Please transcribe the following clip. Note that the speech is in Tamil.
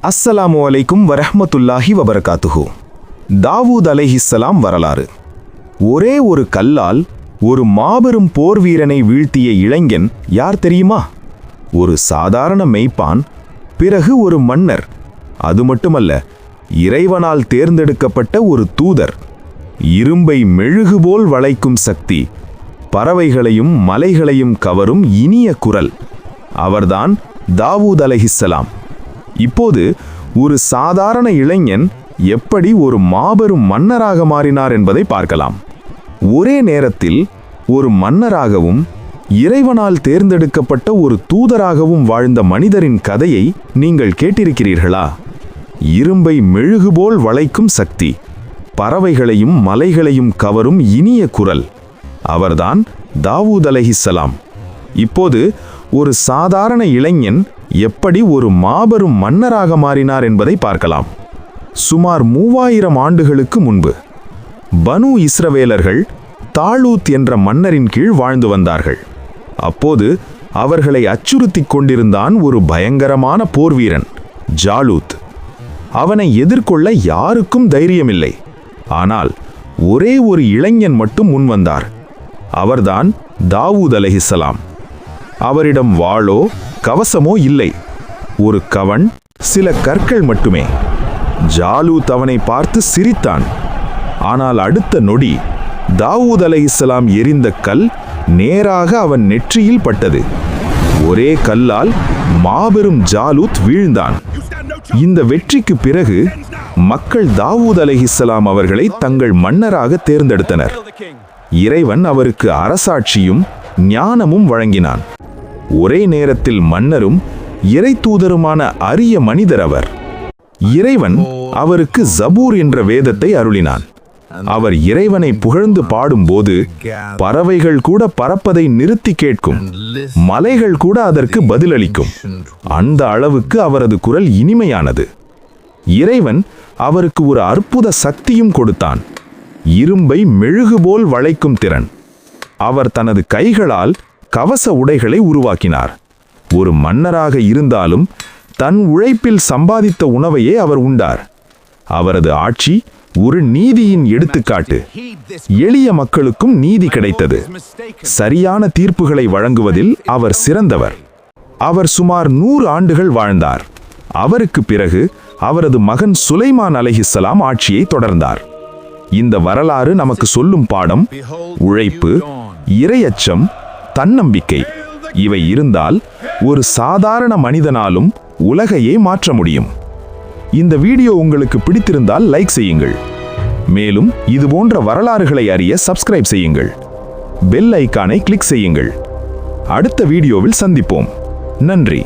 அஸ்ஸலாமு அலைக்கும் வரஹ்மத்துல்லாஹி வபரகாத்துஹு. தாவூத் அலைஹிஸ்ஸலாம் வரலாறு. ஒரே ஒரு கல்லால் ஒரு மாபெரும் போர் வீரனை வீழ்த்திய இளைஞன் யார் தெரியுமா? ஒரு சாதாரண மெய்ப்பான், பிறகு ஒரு மன்னர். அது மட்டுமல்ல, இறைவனால் தேர்ந்தெடுக்கப்பட்ட ஒரு தூதர். இரும்பை மெழுகுபோல் வளைக்கும் சக்தி, பறவைகளையும் மலைகளையும் கவரும் இனிய குரல். அவர்தான் தாவூத் அலைஹிஸ்ஸலாம். இப்போது ஒரு சாதாரண இளைஞன் எப்படி ஒரு மாபெரும் மன்னராக மாறினார் என்பதை பார்க்கலாம். ஒரே நேரத்தில் ஒரு மன்னராகவும் இறைவனால் தேர்ந்தெடுக்கப்பட்ட ஒரு தூதராகவும் வாழ்ந்த மனிதரின் கதையை நீங்கள் கேட்டிருக்கிறீர்களா? இரும்பை மெழுகுபோல் வளைக்கும் சக்தி, பறவைகளையும் மலைகளையும் கவரும் இனிய குரல். அவர்தான் தாவூத் அலைஹிஸ்ஸலாம். இப்போது ஒரு சாதாரண இளைஞன் எப்படி ஒரு மாபெரும் மன்னராக மாறினார் என்பதை பார்க்கலாம். சுமார் 3000 ஆண்டுகளுக்கு முன்பு பனு இஸ்ரவேலர்கள் தாலூத் என்ற மன்னரின் கீழ் வாழ்ந்து வந்தார்கள். அப்போது அவர்களை அச்சுறுத்திக் கொண்டிருந்தான் ஒரு பயங்கரமான போர்வீரன், ஜாலூத். அவனை எதிர்கொள்ள யாருக்கும் தைரியமில்லை. ஆனால் ஒரே ஒரு இளைஞன் மட்டும் முன்வந்தார். அவர்தான் தாவூத் அலைஹிஸ்ஸலாம். அவரிடம் வாளோ கவசமோ இல்லை, ஒரு கவன், சில கற்கள் மட்டுமே. ஜாலூத் அவனை பார்த்து சிரித்தான். ஆனால் அடுத்த நொடி தாவூத் அலைஹிஸ்ஸலாம் எறிந்த கல் நேராக அவன் நெற்றியில் பட்டது. ஒரே கல்லால் மாபெரும் ஜாலூத் வீழ்ந்தான். இந்த வெற்றிக்கு பிறகு மக்கள் தாவூத் அலைஹிஸ்ஸலாம் அவர்களை தங்கள் மன்னராக தேர்ந்தெடுத்தனர். இறைவன் அவருக்கு அரசாட்சியும் ஞானமும் வழங்கினான். ஒரே நேரத்தில் மன்னரும் இறை தூதருமான அரிய மனிதர் அவர். இறைவன் அவருக்கு ஜபூர் என்ற வேதத்தை அருளினான். அவர் இறைவனை புகழ்ந்து பாடும்போது பறவைகள் கூட பறப்பதை நிறுத்தி கேட்கும், மலைகள் கூட அதற்கு பதிலளிக்கும். அந்த அளவுக்கு அவரது குரல் இனிமையானது. இறைவன் அவருக்கு ஒரு அற்புத சக்தியும் கொடுத்தான், இரும்பை மெழுகுபோல் வளைக்கும் திறன். அவர் தனது கைகளால் கவச உடைகளை உருவாக்கினார். ஒரு மன்னராக இருந்தாலும் தன் உழைப்பில் சம்பாதித்த உணவையே அவர் உண்டார். அவரது ஆட்சி ஒரு நீதியின் எடுத்துக்காட்டு. எளிய மக்களுக்கும் நீதி கிடைத்தது. சரியான தீர்ப்புகளை வழங்குவதில் அவர் சிறந்தவர். அவர் சுமார் 100 ஆண்டுகள் வாழ்ந்தார். அவருக்கு பிறகு அவரது மகன் சுலைமான் அலைஹிஸ்ஸலாம் ஆட்சியை தொடர்ந்தார். இந்த வரலாறு நமக்கு சொல்லும் பாடம் உழைப்பு, இறையச்சம், தன்னம்பிக்கை. இவை இருந்தால் ஒரு சாதாரண மனிதனாலும் உலகையே மாற்ற முடியும். இந்த வீடியோ உங்களுக்கு பிடித்திருந்தால் லைக் செய்யுங்கள். மேலும் இதுபோன்ற வரலாறுகளை அறிய சப்ஸ்கிரைப் செய்யுங்கள். பெல் ஐகானை கிளிக் செய்யுங்கள். அடுத்த வீடியோவில் சந்திப்போம். நன்றி.